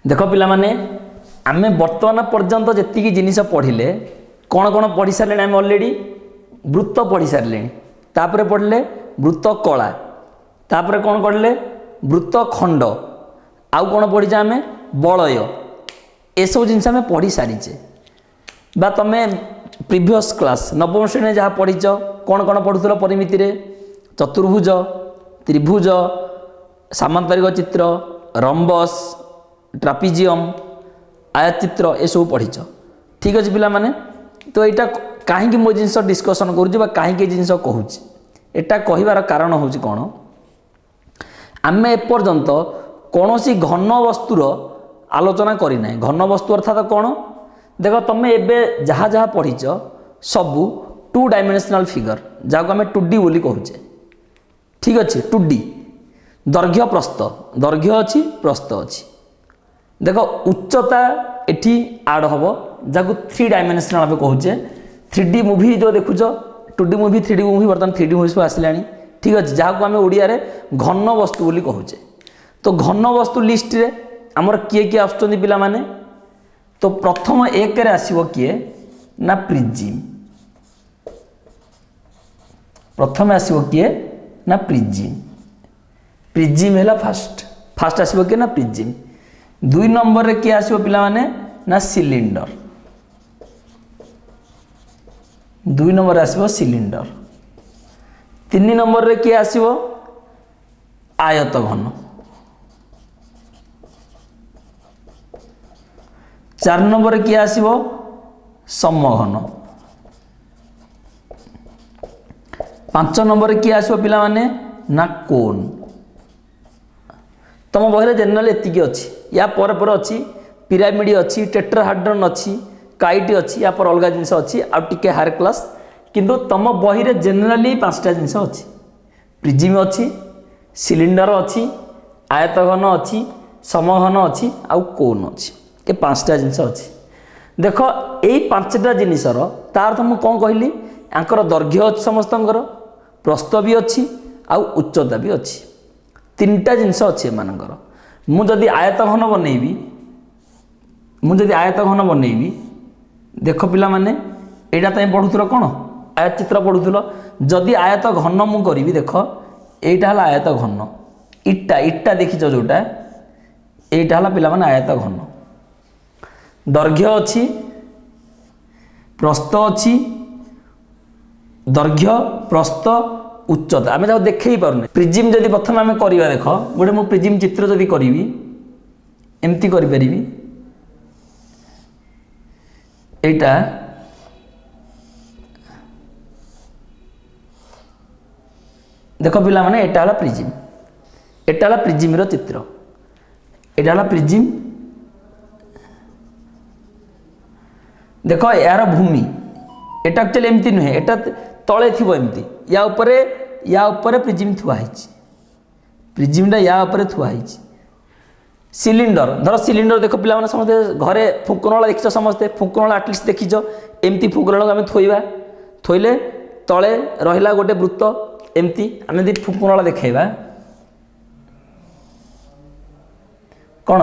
देख पिला माने आमे वर्तमान पर्यंत जेतिकी जिनिस पढ़िले कौन कौन पढ़ी सारे आम अलरेडी वृत्त पढ़ी सारे तापर पढ़ले वृत्त कला तापर कौन पढ़ले वृत्त खंड आउ कौन पढ़ीचे आम बलय ए सब जिनस आम पढ़ी सारीचे बा तमें प्रीवियस क्लास नवम श्रेणी जहाँ पढ़ीच कौन कौन पढ़ुल परिमिति रे चतुर्भुज त्रिभुज सामांतरिक चित्र रंबस ट्रापिजियम आयत चित्र ये सब पढ़ीच ठीक अच्छे पिला माने तो यहाँ कहीं मो जिन डिस्कसन करुँच कहीं जिन कहूँ यहाँ कहबार कारण हूँ कौन आम एपर्यंत कौन सी घन वस्तुर आलोचना करना घन वस्तु अर्थात कौन देख तुम एबे जहाँ जहाँ पढ़ीच सबू 2 डायमेंशनल फिगर जहाँ आम 2D बोली कहूचे ठीक अच्छे 2D दैर्घ्य प्रस्थ दैर्घ्य अच्छी प्रस्थ अच्छी देख उच्चता एठी आड हम जहाँ 3 डायमेंशनल कहूचे 3D मूवी जो देखुच 2D मूवी 3D मूवी बर्तमान 3D मूवी सब आसला ठीक अच्छे जहाँ को आम ओडिया रे घन वस्तु बोली कहूचे तो घन वस्तु लिस्ट रे आमर किए किए आसुचंदी पिला माने तो प्रथम एक रे आसीबो किए ना प्रिज्म प्रथम आसीबो किए ना प्रिज्म प्रिज्म हैला फास्ट आसीबो किए ना प्रिज्म 2 नंबर रे किए आसीबो पिला माने ना सिलिंडर 2 नंबर आसीबो सिलिंडर 3 नंबर रे किए आसीबो आयत घन 4 नंबर किए आसीबो समघन 5 नंबर किए आसीबो पिला माने ना कोन तुम बहिरे जनरल एतिकी अच्छी या पर अच्छी पिरामिड अच्छी टेट्राहाड्रन अच्छी काइट अच्छी या पर अलग जिनस अच्छी आ टिके हायर क्लास किंतु तुम बहिरे जनरली 5टा जिनस अच्छी प्रिज्म अच्छी सिलिंडर अच्छी आयतघन अच्छी समघन अच्छी आउ कोन अच्छी ये 5टा जिनस अच्छी देख यही 5टा जिनसर तार तो मुझे कौन कहली यांकर दैर्घ्य अच्छी समस्तंकर प्रस्थ भी अच्छी आउ उच्चता भी अच्छी 3टा जिनस अच्छी एमानकर मुझे आयतघन बनैबी मुझे आयतघन बनैबी देख पिला माने एटा तय पढ़ुथुल कौन आयत चित्र पढ़ुथुल जदि आयत घन मु करी देख एटा हला आयत घन इट्टा इट्टा देखिच जोटा एटा हला पिला माने आयत घन दैर्घ्य अच्छी प्रस्थ अच्छी दैर्घ्य प्रस्थ उच्चता आम जहाँ देखे पारे प्रिज्म जदि प्रथम आम करवा देख गोटे मु प्रिज्म चित्र जदि करी एमती करी एटा देख पिला माने एटा हला प्रिज्म एटा हला प्रिज्म रो चित्र एटा हला प्रिज्म देख यार भूमि एटा एक्चुअली एमती नुहे एटा तले थी एमती या ऊपर प्रिज्म थुआ प्रिज्मटा या ऊपर थुआ सिलिंडर धर सिलिंडर देख पिला माने समझते घरे फुंकनला देखिछ समस्ते फुंकनला एटलिस्ट देखिछ एमती फुंकनला आम थोइबा थोइले तले रहिला गोटे वृत्त एमती आम यदि फुंकनला देखेबा कौन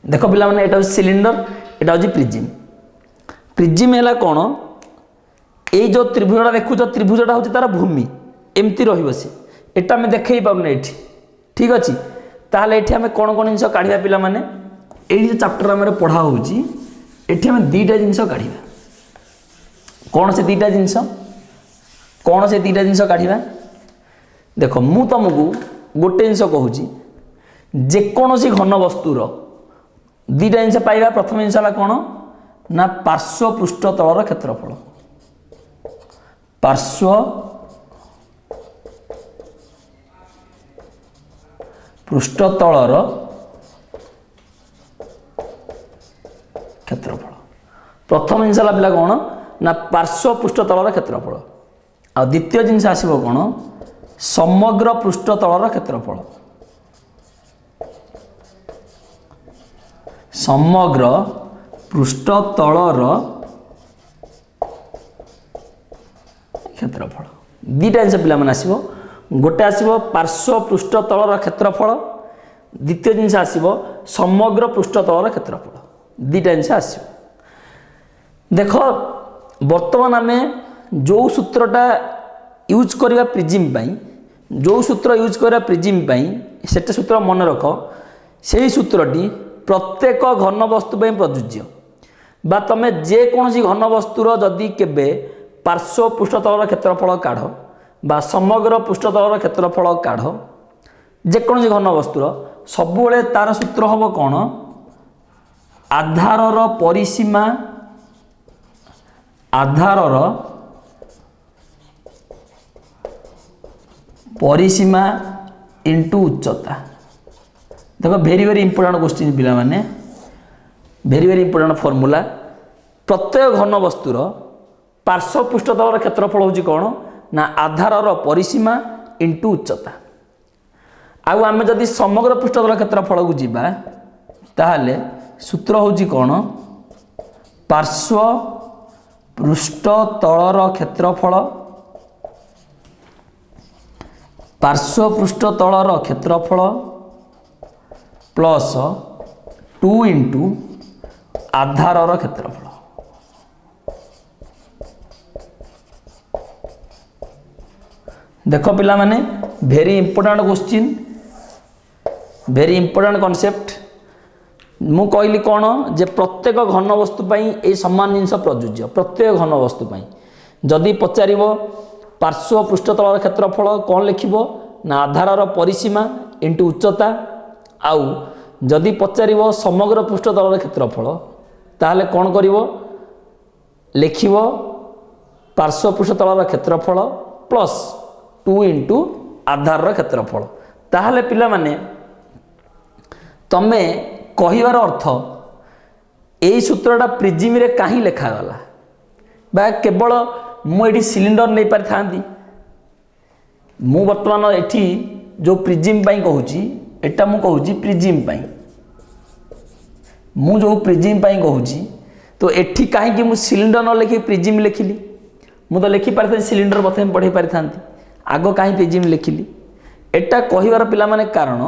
देख पिला माने एटा सिलिंडर एटा हूँ प्रिज्म प्रिज्म है कौन ये जो त्रिभुजटा देखुच त्रिभुजटा हूँ तार भूमि एमती रही एटा आम देखे पारे ये ठीक अच्छे ताहले ये आम कौन कौन जिन काढ़ा पिला माने ये जो चैप्टर आम पढ़ा होची एठी आम 2टा जिन काढ़ा कौन से 2टा जिनस कौन से 2टा जिन काढ़ा देख मु तुमको गोटे जिन कहूँ जेकोसी घन वस्तुर 2टा जिन पाइबा प्रथम जिन कौन ना पार्श्व पृष्ठ तलर क्षेत्रफल पार्श्व पृष्ठ तलर क्षेत्रफल प्रथम जिन पिला कौन ना पार्श्व पृष्ठ तलर क्षेत्रफल आ द्वितीय जिन आसो कौन समग्र पृष्ठ तलर क्षेत्रफल समग्र पृष्ठ तलर क्षेत्रफल दुईटा जिन पे आसो गोटे आसो पार्श्व पृष्ठ तलर क्षेत्रफल द्वितीय जिन आसो समग्र पृष्ठ तलर क्षेत्रफल दुईटा जिन आस देख बर्तमान आम जो सूत्रटा यूज करवा प्रिजिम जो सूत्र यूज करवा प्रिजिम से सूत्र मन रख से सूत्रटी प्रत्येक घन वस्तु प्रযোज्य बा तुम जेकोसी घन वस्तुर जदि केबे पार्श्व पृष्ठतल क्षेत्रफल काढ़ बा समग्र पृष्ठतल क्षेत्रफल काढ़ जेकोसी घन वस्तुर सबुले तार सूत्र हम कौन आधारर परिसीमा आधारर परिसीमा इंटू उच्चता देखो भेरी भेरी इंपोर्टेंट क्वेश्चन पिला माने भेरी भेरी इंपोर्टेंट फॉर्मूला प्रत्येक घन वस्तुर पार्श्व पृष्ठतल क्षेत्रफल होची कौन ना आधारर परिसीमा इंटू उच्चता आउ आमे जदि समग्र पृष्ठतल क्षेत्रफल को जीवा ताहले सूत्र होची कौन पार्श्व पृष्ठतलर क्षेत्रफल पार्श्व पृष्ठतलर क्षेत्रफल प्लस 2 इंटू आधारर क्षेत्रफल देख पिला माने भेरी इंपोर्टेंट क्वेश्चन भेरी इंपोर्टेंट कॉन्सेप्ट मु कहली कौन जे प्रत्येक घन वस्तु ये समान जिनस प्रযোज्य प्रत्येक घन वस्तु जदि पचार पार्श्व पृष्ठतल क्षेत्रफल कौन लिखिबो ना आधारर परिसीमा इंटू उच्चता आउ जदि पचार समग्र पृष्ठतल क्षेत्रफल ताहले कौन करिवो लिखिबो पार्श्व पृष्ठतल क्षेत्रफल प्लस 2 इंटू आधारर क्षेत्रफल ताहले पिला माने तमे कहिवार अर्थ यही सूत्रटा प्रिजिम रे कहीं लिखागला बा केवल मुझे सिलिंडर नहीं पारि था मु बर्तमान एठी जो प्रिजिम कहूँ एटा मु कहूँ प्रिजिम मु जो प्रिजिम कहूँ तो एठी कहीं मु सिलिंडर न लिखि प्रिजिम लिखिली मु तो लिखि पारि सिलिंडर प्रथम पढ़े पारि था आग कहीं प्रिजिम लिखिली एटा कहिवार पिला माने कारण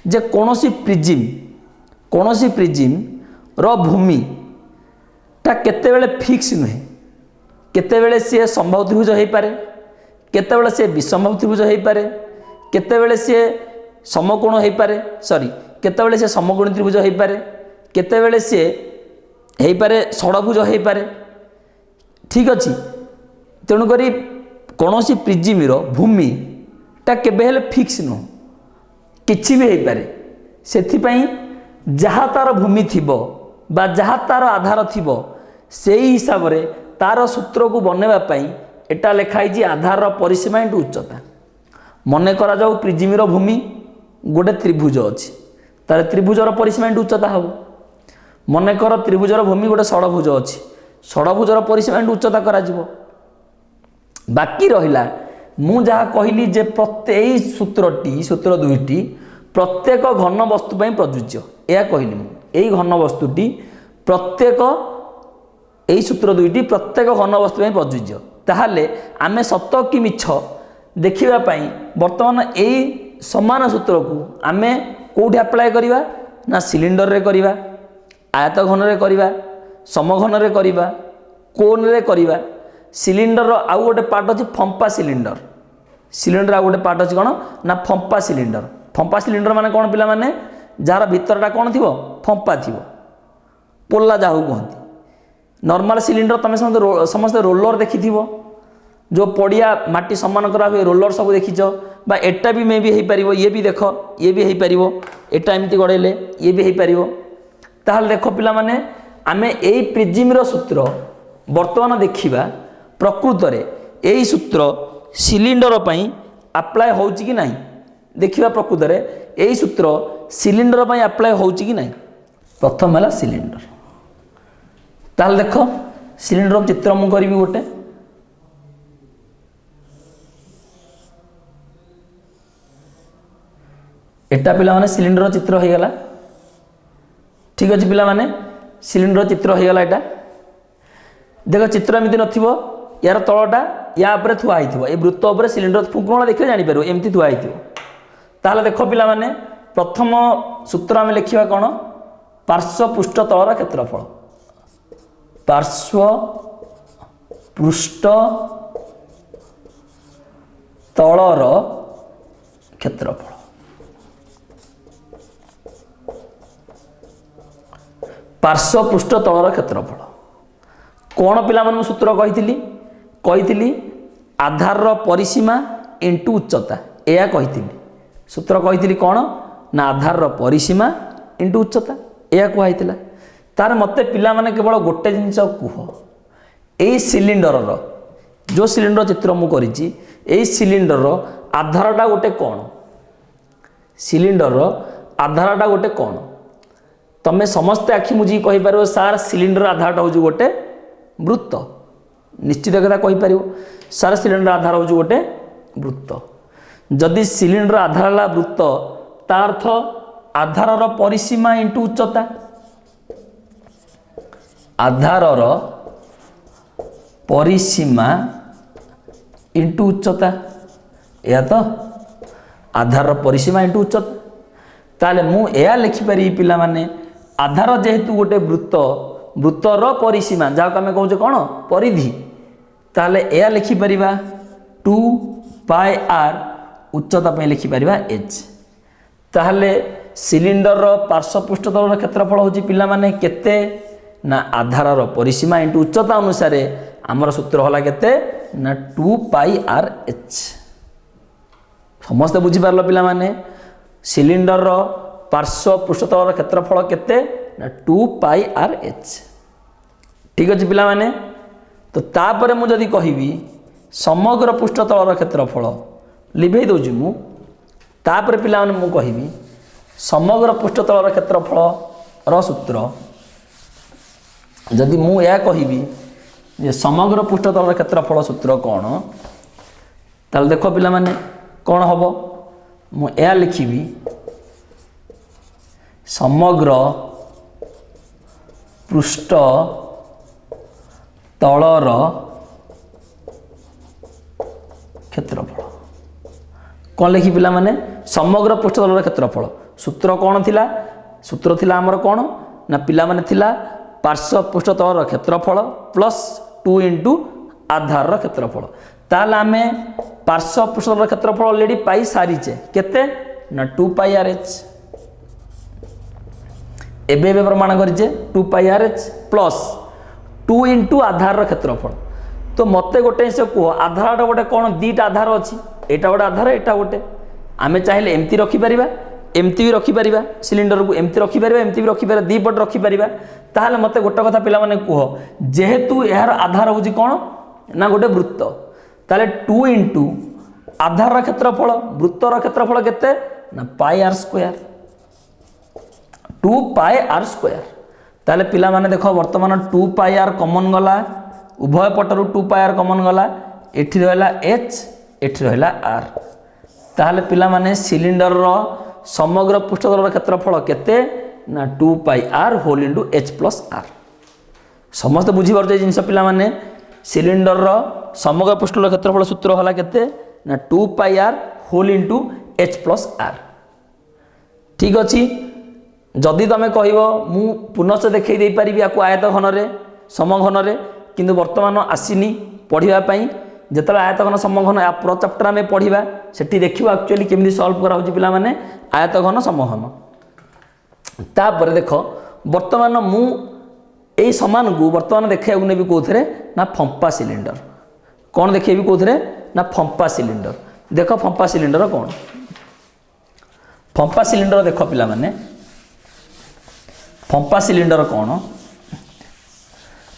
जे कोनोसी प्रिजिम रो भूमि ता केतेबेले फिक्स नुहे केतेबेले सी संभव त्रिभुज हो पारे केतेबेले सी विसंभव त्रिभुज हो पारे केतेबेले सी समकोण हो पारे सॉरी केतेबेले सी समकोण त्रिभुज हो पारे केतेबेले सी हो पारे षडभुज हो पारे ठीक अच्छे तेणुक कौन सी प्रिजिम रो भूमि ता केबे हेले फिक्स नुह किछि भी हो पारे सेथिपई जहाँ तार भूमि थिबो बा जहाँ तार आधार थिबो सेही हिसाब रे तार सूत्र को बनैबा पई एटा लिखाई आधार परिसीमा इंटू उच्चता मन करा जाऊ प्रिजिम रो भूमि गोटे त्रिभुज अच्छी तार त्रिभुजर परिसीमा इंटू उच्चता हम मन कर त्रिभुजर भूमि गोटे षडभुज अच्छी षडभुजर परिसीमा इंटू उच्चता करा जिवो बाकी रहिला मु जहाँ कहली जे प्रत्येक सूत्र दुईटी प्रत्येक घन वस्तु प्रযোज्य यह कहली यही घन वस्तुटी प्रत्येक यही सूत्र दुईटी प्रत्येक घन वस्तु प्रযোज्य ताहले आमे सत कि मिछ देखिबा वर्तमान यही समान सूत्र को आमे कोठी अप्लाई करिवा ना सिलिंडर रे करिवा आयत घन रे करिवा समघन रे करिवा कोन रे करिवा सिलिंडर आउ गोटे पार्ट अच्छी फंपा सिलिंडर आउ गोटे पार्ट अच्छी कौन ना फंपा सिलिंडर माने कौन पिला माने जार भितरटा कौन थी फंपा थी पोला जाहू कहती नॉर्मल सिलिंडर तुम समस्त रोलर देखी जो पड़िया माटी समान करा हुए रोलर सब देखीच बा एटा भी मे भी हो पार ये भी देख ये भी हो पार एटा एमती गड़ेले ये भी हो पार ताहले देख पिला माने आमे एई प्रिजिम रो सूत्र वर्तमान देखिबा प्रकृत रे एई सूत्र सिलिंडर पई अप्लाई होउची कि नहीं देखिबा प्रकृत रे एई सूत्र सिलिंडर पई अप्लाई होउची कि नहीं प्रथम है सिलिंडर ताहले देख सिलिंडर चित्र मु करिवि गोटे एटा पिला माने सिलिंडर चित्र हो गला ठीक अच्छे पिला माने सिलिंडर चित्र हो गला एटा देख चित्र एमती नथिबो यार तलटा या उपरे थुआ होइथिबो ए वृत्त उपरे सिलिंडर कोण देखिले जानि पारो एमती थुआ होइथिबो ताले देखो पिला माने प्रथम सूत्र आम लिखा कौन पार्श्व पृष्ठ तलर क्षेत्रफल पार्श्व पृष्ठ तलर क्षेत्रफल पार्श्व पृष्ठ तलर क्षेत्रफल कौन पिला मन सूत्र कही आधार परिसीमा इंटू उच्चता या कही सूत्र कही कौन ना आधार परिसीमा इंटू उच्चता यह कहला तार मत पिला माने केवल गोटे जिनस कह यही सिलिंडर जो सिलिंडर चित्र मुझे यही सिलिंडर आधारटा गोटे कौन सिलिंडर आधारटा गोटे कौन तमें समस्ते आखि मुझी कहीपर सार सिलिंडर आधारटा हूँ गोटे वृत्त निश्चित कथा कहीपर सार सिलिंडर आधार हूँ गोटे वृत्त जदि सिलिंडर आधार है वृत्त ता अर्थ आधारर परिसीमा इंटू उच्चता आधारर परिसीमा इंटू उच्चता या तो आधार परिसीमा इंटू उच्चता ताले मु या लिखिपारि पिला माने आधार जेहेतु गोटे वृत्त वृत्तर परिसीमा जहाँ आम कहे कौन परिधि ताले या लिखिपर 2 पाई आर उच्चता पे लिखिपर एच ताहले सिलिंडर पार्श्व पृष्ठतल क्षेत्रफल हूँ पिला माने केते ना आधारर परिसीमा इंटू उच्चता अनुसार आमर सूत्र होला केते ना 2 पाई आर एच समस्त बुझीपार पिला माने सिलिंडर पार्श्व पृष्ठतल क्षेत्रफल केते ना 2 पाई आर एच ठीक अच्छे पिला माने तो तापर मु जदि कहिबी समग्र पृष्ठतल क्षेत्रफल लिभे दौजी मु तापर पिला माने मु कहिबी समग्र पृष्ठतल क्षेत्रफल रो सूत्र जदि मु या कहिबी जे समग्र पृष्ठतल क्षेत्रफल सूत्र कौन ताल देखो पिला माने कौन हबो मु या लिखिबी समग्र पृष्ठ तलर क्षेत्रफल कौन लिखी पिला माने समग्र पृष्ठ तलर क्षेत्रफल सूत्र कौन थिला सूत्र थिला हमर कौन ना पिला माने थिला पार्श्व पृष्ठ तलर क्षेत्रफल प्लस 2 इंटू आधार क्षेत्रफल ताल आमे पार्श्व पृष्ठ तलर क्षेत्रफल ऑलरेडी पाई सारीचे केते ना 2 पाई आर एच एबे प्रमाण करिचे 2 pi R H plus 2 into आधार क्षेत्रफल तो मते गोटे से कह आधार गोटे कौन दीटा आधार अच्छी एटा गोटे आधार एटा गोटे आमे चाहे एमती रखिपर एमती भी रखिपर सिलिंडर को एमती रखिपर एमती भी रखिपर दी पट रखिपर ताहले मते गोटे कथा पिला माने कह जेहेतु यार आधार हूँ कौन ना गोटे वृत्त ताले 2 इंटू आधार क्षेत्रफल वृत्तर क्षेत्रफल केते ना pi R square 2 pi R square ताले पिला माने देखो वर्तमान 2 पाई आर कॉमन गला उभय पटरु 2 पाई आर कॉमन गला एठी रहला एच एठी रहला आर ताहले पिला माने सिलिंडर रो समग्र पृष्ठतल क्षेत्रफल केते ना 2 pi R whole into H plus R समस्त बुझी पारछे जिनस पिला माने सिलिंडर रो समग्र पृष्ठतल क्षेत्रफल सूत्र होला केते ना 2 pi R whole into H plus R ठीक अछि जदि तुम कह मु पुनश्च देखई दे पारि या आयत घन समघन किंतु वर्तमान आसीनी पढ़ाई जिते आयत घन समघन या प्र चैप्टर आम पढ़ा से देखिए एक्चुअली केमी सल्व करा पिला माने आयत घन समघन तापर देख वर्तमान मु यही सामान को वर्तमान देखा नेबी कौन ना फंपा सिलिंडर कौन देखेबी कौन ना फंपा सिलिंडर देख फंपा सिलिंडर कौन फंपा सिलिंडर देख पिला माने फंपा सिलिंडर कौन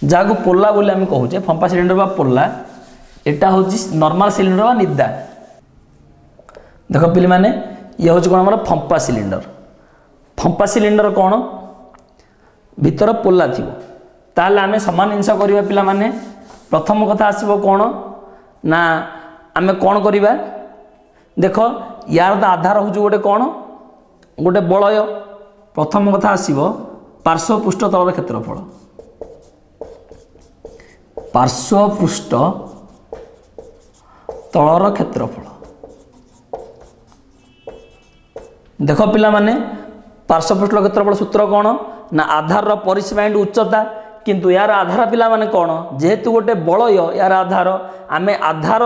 जहाँ को पोला बोले आम कहूचे फंपा सिलिंडर बा पोला एटा हूँ नॉर्मल सिलिंडर बा निदा देख पिले माने ये हूँ कौन हमारा फंपा सिलिंडर कौन भीतर पोला थी ताल आम सामान जिनस करवा पिला माने प्रथम कथा आसब कौन ना आम कौन करवा देख यार तो आधार हूँ गोटे कौन गोटे बलय प्रथम कथा आसब पार्श्व पृष्ठ तलर क्षेत्रफल पार्श्व पृष्ठ तलर क्षेत्रफल। देख पिला माने पार्श्वपृष्ठ क्षेत्रफल सूत्र कौन ना आधार परिसीमा इंटू उच्चता, किंतु यार आधार पिला माने कौन जेहेतु गोटे बलय यार आधार आमे आधार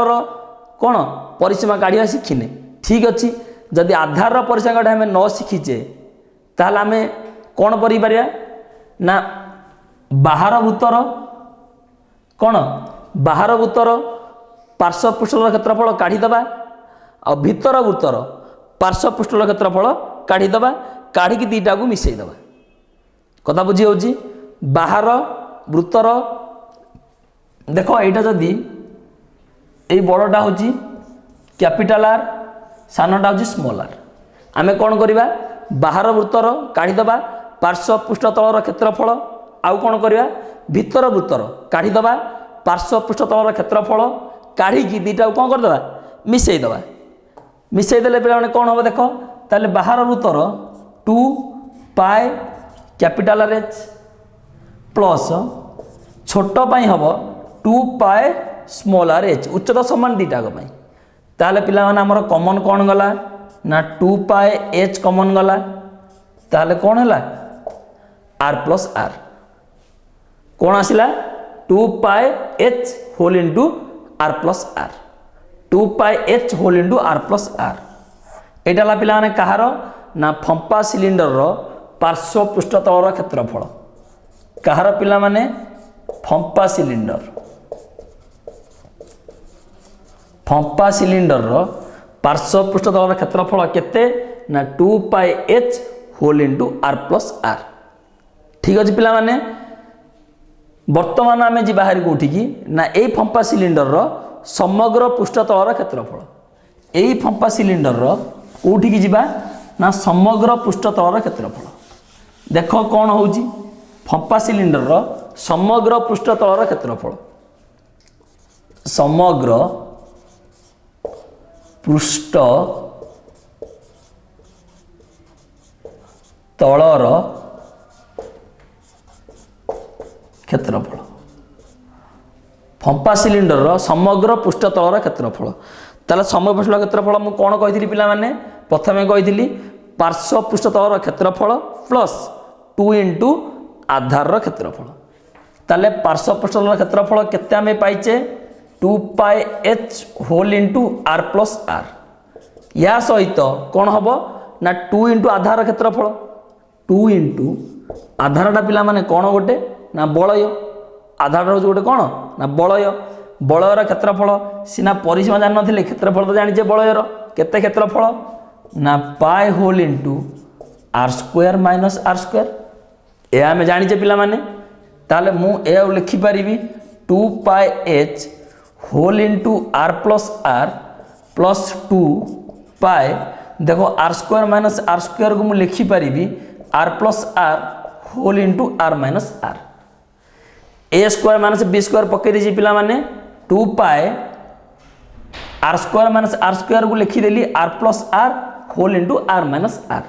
कौन परिसीमा काढ़ा शिखिने। ठीक अच्छे जदि आधार परिसीमा काढ़ा आम न शिखीचे ताहले आम कौन करिपारिया ना बाहर वृत्तर कौन बाहर वृत्तर पार्श्वपृष्ठर क्षेत्रफल काढ़ीदबा आ भितर वृत्तर पार्श्वपृष्ठर क्षेत्रफल काढ़ीदबा काढ़ी दीटा को मिसईदबा। कथा बुझी होची बाहर वृत्तर देख एटा जदि ये बड़टा हूँ कैपिटाल आर सानटा हूँ स्मॉल आर आमे कौन करवा बाहर वृत्तर काढ़ीदबा पार्श्वपृष्ठ तलर क्षेत्रफल आउ कौन करवा भितर वृत्तर काढ़ीदबा पार्श्वपृष्ठ तलर क्षेत्रफल काढ़ी दीटा को कौन करदे मिसईदबा। मिसईदेले पे कौन हम देख ताले बाहर वृत्तर 2 पाए कैपिटाल आर एच प्लस छोट पाई हम 2 पाए स्मॉल आर एच उच्चता समान दीटा को ताले पिला माने हमर कॉमन कौन गला ना 2 पाए एच कॉमन गला ताले कौन है आर प्लस आर कौन आसिला 2 pi H whole into are plus r 2 pi H whole into are plus r एटा पिला माने कहार ना फंपा सिलिंडर रो पार्श्वपृष्ठ तलर क्षेत्रफल कहार पिला माने फंपा सिलिंडर रो पार्श्वपृष्ठ तलर क्षेत्रफल केते ना 2 pi H whole into are plus R. ठीक अच्छे पिला माने वर्तमान आम जी बाहर कौटी की ना यही फंपा सिलिंडर रो समग्र पृष्ठ तलर क्षेत्रफल यही फंपा सिलिंडर रो कौटी की जिबा ना समग्र पृष्ठ तलर क्षेत्रफल। देख कौन होची फंपा सिलिंडर रो समग्र पृष्ठ तलर क्षेत्रफल समग्र पृष्ठ तलर क्षेत्रफल फंपा सिलिंडर रो समग्र पृष्ठ तलर क्षेत्रफल ताले समग्र पृष्ठ क्षेत्रफल मु कौन कही पिला माने प्रथमे कही पार्श्व पृष्ठ तलर क्षेत्रफल प्लस 2 इंटू आधार क्षेत्रफल ताले पार्श्व पृष्ठ तलर क्षेत्रफल केते आमे पाइचे 2 pi H whole into are plus R या सहित कौन हम ना 2 इंटू आधार क्षेत्रफल 2 इंटू आधारटा पिला माने कौन गोटे ना बलय आधार हूँ गोटे कौन ना बलय बलयर क्षेत्रफल सीना परिसीमा जान नथिले क्षेत्रफल तो जानिचे बलयर केते क्षेत्रफल ना pi whole into R square minus R square ए आम जानिचे पिला माने ताले मु ए लिखिपारि 2 pi H whole into are plus 2 pi देखो R square minus R square को मुझे लिखिपारि R plus are whole into R minus R A square minus B square पकई दीजिए पिला माने 2 pi R square minus R square को लिखिदेली R plus are whole into R minus R.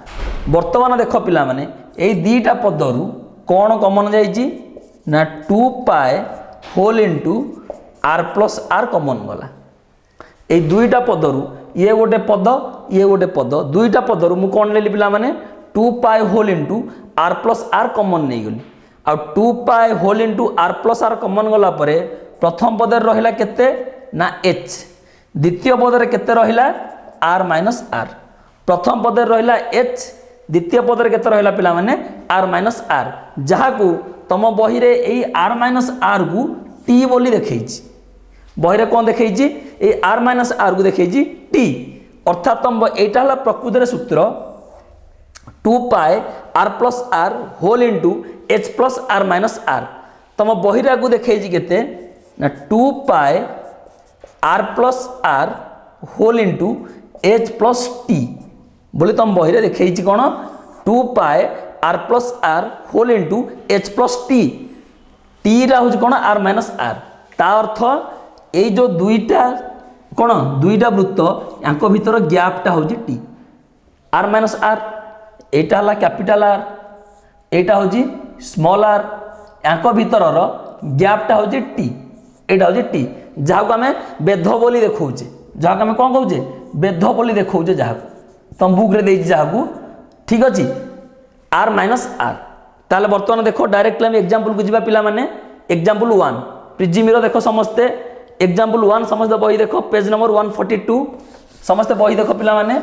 बर्तमान देख पिला माने ए दीटा पदरु कौन कमन जाइए ना 2 pi whole into are plus R common गला ये दुईटा पदरु ये गोटे पद दुईटा पदरु मु कौन ले पिला माने 2 pi whole into are plus R common नहीं गली आ 2 pi whole into are plus R common गला परे प्रथम पदर रहिला केते ना एच द्वितीय पदर केते रहिला आर माइनस आर प्रथम पदर रहिला एच द्वितीय पदर केते रहिला पिला माने आर माइनस आर जहाँ को तम बही रे एई आर माइनस आर को टी बोली देखैछि बहिरे कौन देखैछि ए आर माइनस आर को देखैछि टी अर्थात तुम एटा हला प्रकृतिर सूत्र 2 pi r plus are whole into H plus r minus r तुम बहिरा को देखैछि केते ना 2 pi r plus are whole into H plus t बोले तुम बहिरे देखैछि कोन 2 pi r plus are whole into H plus t t रा हूँ कौन आर माइनस आर ता अर्थ ये जो दुईटा कौन दुईटा वृत्त यांक भीतर गैपटा हूँ टी आर माइनस आर एटा हला कैपिटाल आर एटा हूँ स्मॉल आर यांक भीतर गैपटा हूँ टी एटा हूँ टी जहाँ को आम बेध बोली देखौचे जहाँ आम कौन कहे बेध बोली देखा जहाँ तुम बुक्रे देती जहाँ ठीक अच्छे आर माइनस आर ताले बर्तमान देख डायरेक्टली आम एग्जांपल को जीवा पिला माने एग्जांपल 1 प्रिजिमिर देख समस्ते एग्जांपल 1 समस्ते बही देख पेज नंबर 142 समस्ते बही देख पिला माने